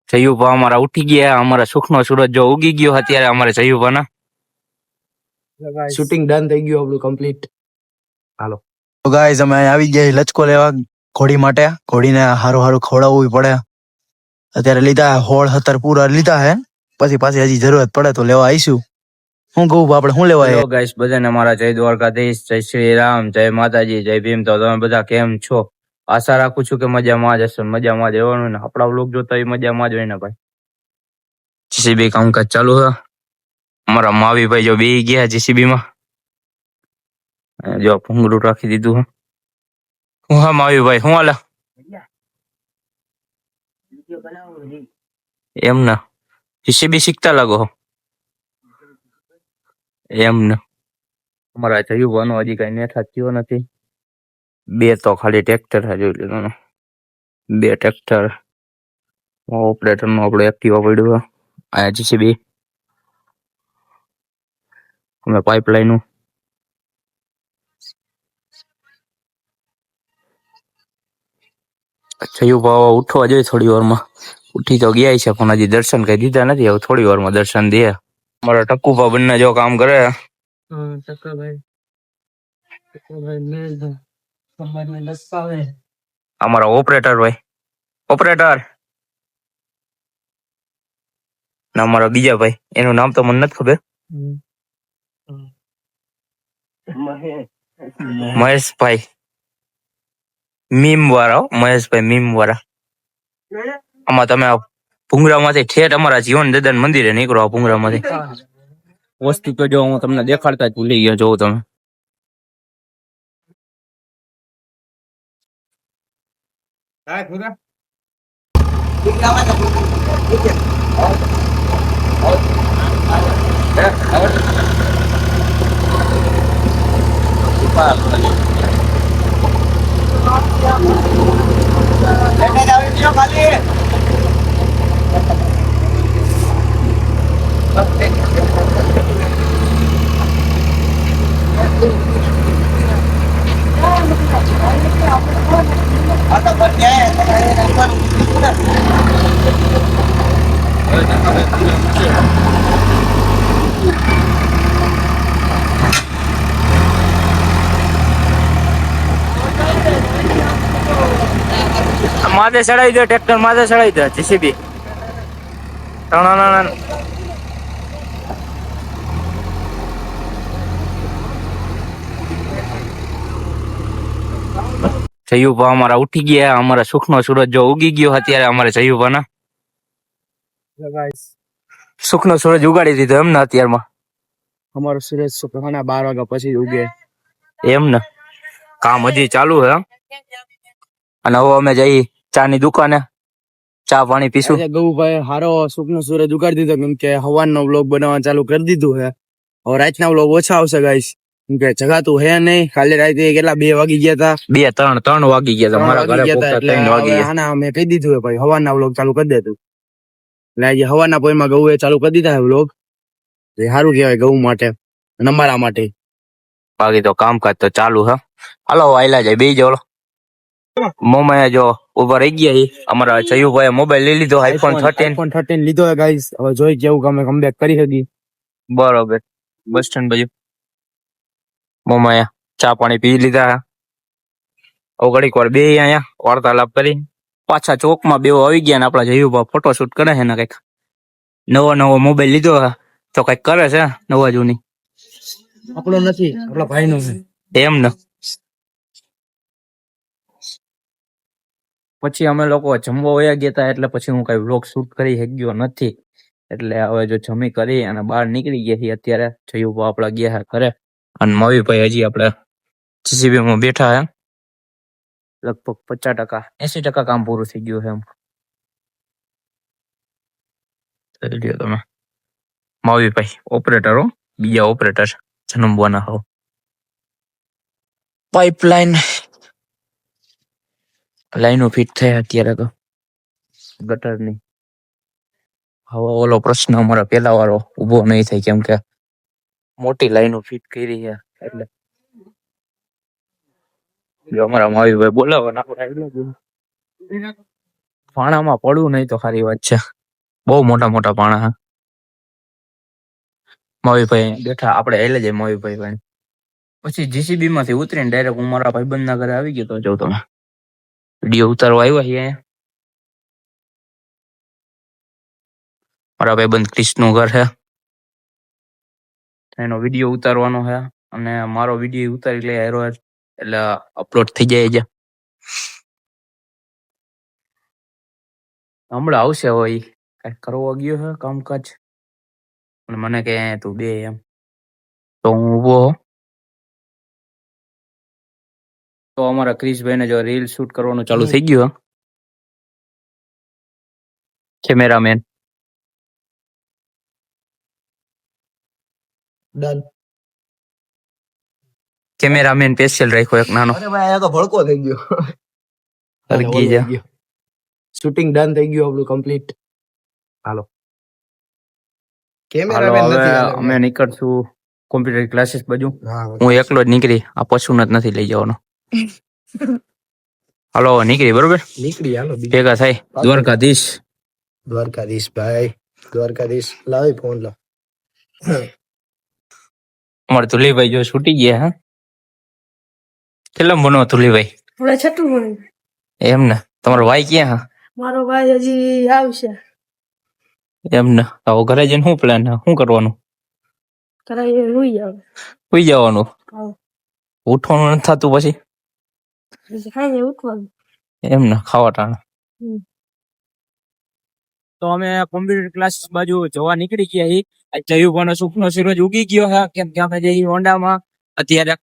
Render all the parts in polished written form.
જયુભા અમારા ઉઠી ગયા, અમારા સુખનો સૂરજ જો ઉગી ગયો અત્યારે અમારે જયુભાના. શૂટિંગ ડન થઈ ગયું આપણું કમ્પ્લીટ. હાલો તો ગાઈઝ અમે અહીં આવી ગયા લચકો લેવા ઘોડી માટે. ઘોડીને હારું હારું ખવડાવવું પડે. અત્યારે લીધા 16-17 પૂરા લીધા હે, પછી પાછી હજી જરૂરત પડે તો લેવા આવીશું. હું કહું આપણે શું લેવા હેલો ગાઈસ, બધાને મારા જય દ્વારકાધીશ, જય શ્રી રામ, જય માતાજી, જય ભીમ. તો તમે બધા કેમ છો? આશા રાખું છું કે મજામાં જ હશો. મજામાં જ રહેવાનું ને આપણા વ્લોગ જોતા હોય મજામાં જ હોય ને ભાઈ. જીસીબી કામકાજ ચાલુ છે. અમારા માવી ભાઈ જો બેહી ગયા જીસીબી માં. જો ભૂંગળું રાખી દીધું હે. હું હા માવી ભાઈ હું હાલે? એમ ને જીસીબી શીખતા લાગો એમ ને. અમારા જયુભાનો હજી કઈ નેઠા થયો નથી. 2 તો ખાલી ટ્રેક્ટર જોઈ લીધું ને. 2 ટ્રેક્ટર ઓપરેટર નું આપણે એક્ટિવા પડ્યું. આ જીસીબી અમે પાઇપલાઈન જયુભા ઉઠવા જોઈએ થોડી વારમાં. ઉઠી તો ગયા છે પણ હજી દર્શન કઈ દીધા નથી. હવે થોડી વારમાં દર્શન દે. અમારા ટકુભા બંને જો કામ કરે. અમારા ઓપરેટર ભાઈ ઓપરેટર ને અમારા બીજા ભાઈ એનું નામ તો મને નથી ખબર. મહેશભાઈ મીમ વાળા, મહેશભાઈ મીમ વાળા. આમાં તમે ભૂંગરા માંથી ઠેઠ અમારા જીવન દાદા મંદિરે નીકળો. ભૂંગરા માંથી વસ્તુ તો જો હું તમને દેખાડતા જ ભૂલી ગયો. જોઉં તમે માથે ચડાવી દો. ટ્રેક્ટર માથે ચડાવી દો. જીસીબી જયુભા અમારા ઉઠી ગયા, અમારા સુખનો સૂરજ જો ઉગી ગયો અત્યારે અમારે જયુભાના. સુખનો સૂરજ ઉગાડી દીધો એમ ને અત્યારમાં. અમારો સૂરજ સવારના 12 વાગ્યા પછી ઉગે એમ ને. કામ હજી ચાલુ હે અને હવે અમે જઈ ચાની દુકાને ચા પાણી પીશું. ગૌભાઈ હારો સુખનો સૂરજ ઉગાડી દીધો કેમ કે હવારનો વ્લોગ બનાવવા ચાલુ કરી દીધું હે. હવે રાતના વ્લોગ ઓછા આવશે ગાઈસ કેમ કે જગાતું હે નહીં. કાલે રાતે કેટલા 2 વાગી ગયા હતા. 3 વાગી ગયા હતા મારા ઘરે પહોંચતા 3 વાગી ગયા. આના મેં કહી દીધું હે ભાઈ હવારના વ્લોગ ચાલુ કરી દેતું. એટલે આજે હવારના પોઈમાં ગૌએ ચાલુ કરી દીધા હે વ્લોગ. એ સારું કહેવાય ગૌ માટે અને અમારા માટે. બાકી તો કામકાજ તો ચાલુ હે. હાલો આયલા જાય બેહી જાવ. મોમાં જો ઉભા રહી ગયા. અમારા જયુભાઈ મોબાઈલ લઈ લીધો આઈફોન 13 લીધો હે ગાઈસ. હવે જોઈ કેવું અમે કમબેક કરી શકી. બરોબર. બસ સ્ટેન્ડ બાજુ મોમાં ચા પાણી પી લીધા. હવે ઘડીક વાર બે અહીંયા વાર્તાલાપ કરી પાછા ચોકમાં બેવ આવી ગયા ને આપડા જયુભા ફોટોશૂટ કરે છે ને કઈક નવો મોબાઈલ લીધો તો કઈક કરે છે નવા જૂની. આપણો નથી આપણા ભાઈનો છે એમ ને. પછી અમે લોકો જમવા વયા ગયા હતા એટલે પછી હું કઈ વ્લોગ શૂટ કરી શક્યો નથી. એટલે હવે જો જમી કરી અને બહાર નીકળી ગયા છીએ અત્યારે. જયુભા આપડા ગયા ઘરે અને મવીભાઈ હજી આપડે જીસીબી માં બેઠા હે. લગભગ 50% 80% કામ પૂરું થઈ ગયું છે એમ. તમે માવીભાઈ ઓપરેટરો બીજા ઓપરેટર જન્મવાના હો. પાઇપલાઇન લાઈનો ફિટ થયા અત્યારે તો ગટરની. હવે ઓલો પ્રશ્ન અમારા પેલા વાળો ઉભો નહીં થાય કેમ કે મોટી લાઈનો ફિટ કરી છે એટલે. જો અમારા માવીભાઈ બોલાવો ને આપણે ફાણામાં પડવું નહીં તો સારી વાત છે. બહુ મોટા મોટા પાણા હા. મવીભાઈ બેઠા આપણે હેલે જાય મવીભાઈ ભાઈ. પછી જીસીબી માંથી ઉતરીને ડાયરેક્ટ હું મારા ભાઈબંધ ના ઘરે આવી ગયો તો જો તમે વિડીયો ઉતારવા આવ્યા છીએ અહીંયા. મારા ભાઈબંધ ક્રિશનું ઘર છે, એનો વિડીયો ઉતારવાનો છે અને મારો વિડીયો ઉતારી લે હેરો એટલે અપલોડ થઈ જાય છે. હમણાં આવશે હવે ઈ કઈક કરવા ગયો છે કામકાજ અને મને કે તું બે એમ તો હું ઊભો હો. તો અમારા ક્રિશભાઈને જો રીલ શૂટ કરવાનું ચાલુ થઈ ગયું કેમેરામેન. ડન. કેમેરામેન સ્પેશિયલ રાખ્યો એક નાનો. અરે ભાઈ અહીંયા તો ભડકો થઈ ગયો. હરગી જા. શૂટિંગ ડન થઈ ગયું આપણું કમ્પ્લીટ. હાલો હાલો કેમેરામેન હવે નથી અમે નીકળશું કોમ્પ્યુટર ક્લાસીસ બાજુ. હા હું એકલો જ નીકળી, આ પશુને જ નથી લઈ જવાનો. હાલો હવે નીકળી બરોબર, નીકળી હાલો ભેગા થાય દ્વારકાધીશ. દ્વારકાધીશ ભાઈ દ્વારકાધીશ લાવી ફોન લો. અમારે તુલીભાઈ જો છૂટી ગયા હા. કેટલા બનો તુલીભાઈ? આપણે છઠ્ઠું ભણ્યું. એમ ને તમારો ભાઈ ક્યાં હા? મારો ભાઈ હજી આવશે. એમ ને હવે ઘરે જઈને શું પ્લાન, શું કરવાનું? કરાય હોઈ આવે. સુઈ જવાનું? હા. ઉઠવાનું નથી થતું પછી? પછી ખાઈને ઉઠવાનું. એમ ને ખાવા ટાણા. હમ. તો અમે કોમ્પ્યુટર ક્લાસ બાજુ જવા નીકળી ગયા છીએ. જયુભાનો સુખનો સૂરજ ઉગી ગયો છે કેમ કે અમે જઈએ હોન્ડામાં અત્યારે.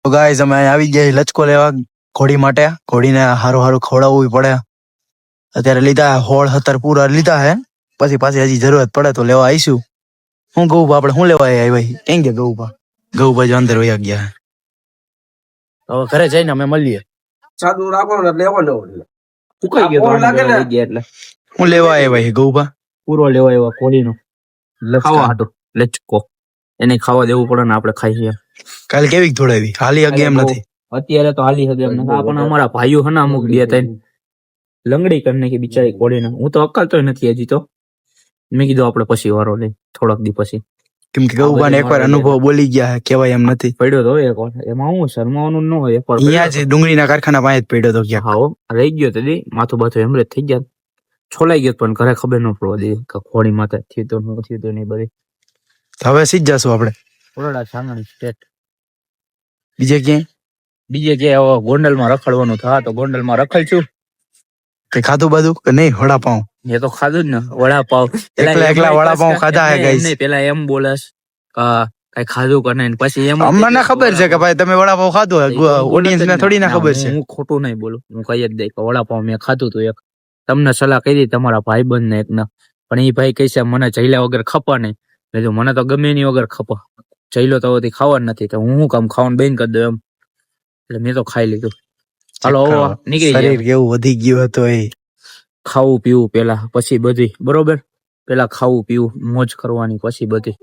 તો ગાઈઝ અમે અહીંયા આવી ગયા છીએ લચકો લેવા ઘોડી માટે. ઘોડીને હારું હારું ખવડાવવું પડે. અત્યારે લીધા 16-17 પૂરા લીધા હે, પછી પાછી હજી જરૂરત પડે તો લેવા આવીશું. હું ગૌભા આપણે શું લેવા આવ્યા કેમ કે ગૌભા જો અંદર વયા ગયા. હવે ઘરે જઈને અમે મળીએ. સાદું રાખવાનું એટલે લેવાનો સુકાઈ ગયો તો લાગે ને? લઈ ગયા એટલે હું લેવા આવ્યા ગૌભા? પૂરો લેવા એવા કોળીનો ખાવા હતો લચકો. એને ખાવા દેવું પડે ને આપણે ખાઈએ. કાલે કેવી ધોડાવી હાલી અગે એમ નથી. અત્યારે તો હાલી હગે એમ નથી. પણ અમારા ભાઈઓ હે ને અમુક બે ત્રણ લંગડી કરી નાખી બિચારી કોળીને. હું તો અક્કલતો નથી હજી તો. મેં કીધું આપણે પછી વારો લઈ થોડાક દી પછી. કેમ કે ગૌભાને એકવાર અનુભવ બોલી ગયા હે, કહેવાય એમ નથી. પડ્યો તો એક વાર. એમાં હું શરમાવાનું ન હોય. એકવાર અહીંયા જ ડુંગળીના કારખાના પાસે જ પડ્યો તો ક્યાંક. હાઓ રહી ગયો તો દી માથું બાથું એમરેજ થઈ ગયા. છોલાઈ ગયો પણ ઘરે ખબર ન પડવા દે કે ખોડી માથે થયું તો ન થયું તો નહીં બધી. હવે સીધ જશું આપણે ઓરડા સાંગણી સ્ટેટ. બીજે ક્યાંય. બીજે ક્યાંય હવે ગોંડલમાં રખડવાનું થા તો ગોંડલમાં રખડ છું. કઈ ખાધું બાધું કે નહીં? વડાપાઉં એ તો ખાધું જ ને વડાપાવ. એકલા વડાપાઉં ખાધા હે ગાઈસ. પેલા એમ બોલસ કઈ ખાધું કે નહીં પછી એમ અમને ખબર છે કે ભાઈ તમે વડાપાઉં ખાધું હે, ઓડિયન્સ ને થોડી ના ખબર છે. હું ખોટું નહીં બોલું, હું કહી જ દઈ કે વડાપાવ મેં ખાધું તું એક. તમને સલાહ કરી તમારા ભાઈબંધ ને એક ના, પણ એ ભાઈ કહે છે મને જઈલા વગર ખપા નહીં. મેં મને તો ગમે એની વગર ખપા. જઈલો તો ખાવા નથી તો હું શું કામ ખાવાનું બેન કરી દઉં એમ. એટલે મેં તો ખાઈ લીધું. હાલો નીકળી શરીર જાય. કેવું વધી ગયું હતું એ. ખાવું પીવું પેલા પછી બધી બરોબર. પેલા ખાવું પીવું મોજ કરવાની પછી બધી.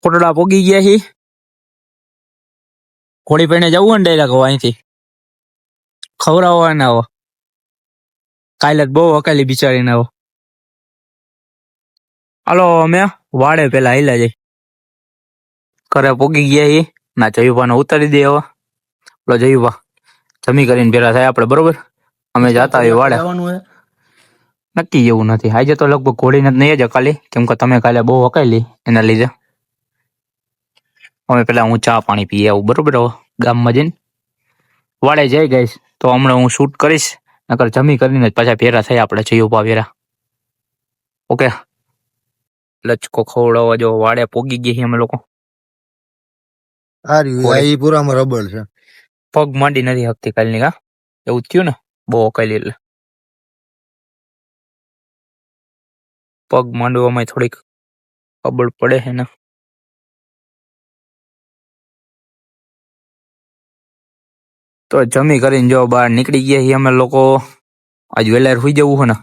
કોટડા પોગી ગયા છે. ઘોડી પહેણે જવું ને ડાયરેક્ટ અહીંથી ખવડાવવાના આવો. કાલે જ બહુ અકાલી બિચારીને આવો. હાલો અમે વાડે પેલા હાલ્યા જઈ. ઘરે પોગી ગયા છે ના જયુભાને ઉતારી દે હવે. પેલો જયુભા જમી કરીને ભેરા થાય આપણે બરોબર. અમે જાતા હોય વાડે. નક્કી જેવું નથી. આજે તો લગભગ ઘોડીને જ નહીં જ અકાલી કેમ કે તમે કાલે બહુ અકાલી એના લીધે. અમે પેલા હું ચા પાણી પી આવું બરોબર. હવે ગામમાં જઈને વાડે જઈ ગઈશ તો હમણાં હું શૂટ કરીશ. નકર જમી કરીને જ પાછા ભેરા થાય આપણે જયુભા ભેરા. ઓકે લચકો ખવડાવવા જો વાડે પોગી ગઈ અમે લોકો. પૂરામાં રબડ છે. પગ માંડી નથી હકતી કાલની કા એવું થયું ને બહુ અકાલી એટલે પગ માંડવામાં થોડીક ખબર પડે છે ને. તો જમી કરીને જો બહાર નીકળી ગયા છીએ અમે લોકો. આજ વેલાર સુઈ જવું છે ને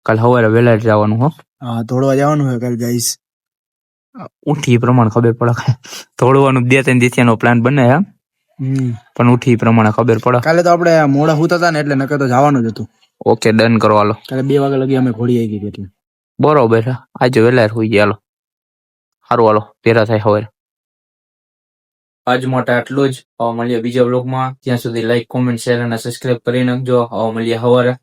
કાલ સવારે વેલાર જવાનું હો. હા દોડવા જવાનું છે કાલે ગાઈસ. ઉઠી પ્રમાણે ખબર પડે. દોડવાનું 2-3 દિવસનો પ્લાન બને હે પણ ઉઠી પ્રમાણે ખબર પડે. કાલે તો આપણે મોડા હુતા હતા ને એટલે નકર તો જવાનું જ હતું. ઓકે ડન કરો હાલો. કાલે 2 વાગ્યા લગી અમે ઘોડી આવી ગઈ એટલે બરોબર છે. આજે વહેલા હોઈ ગયા હાલો. સારું હાલો ભેરા થાય હવે. આજ માટે આટલું જ. હવે મળીએ બીજા બ્લોગમાં. ત્યાં સુધી લાઈક કોમેન્ટ શેર અને સબસ્ક્રાઇબ કરી નાખજો. હવે મળીએ સવારે.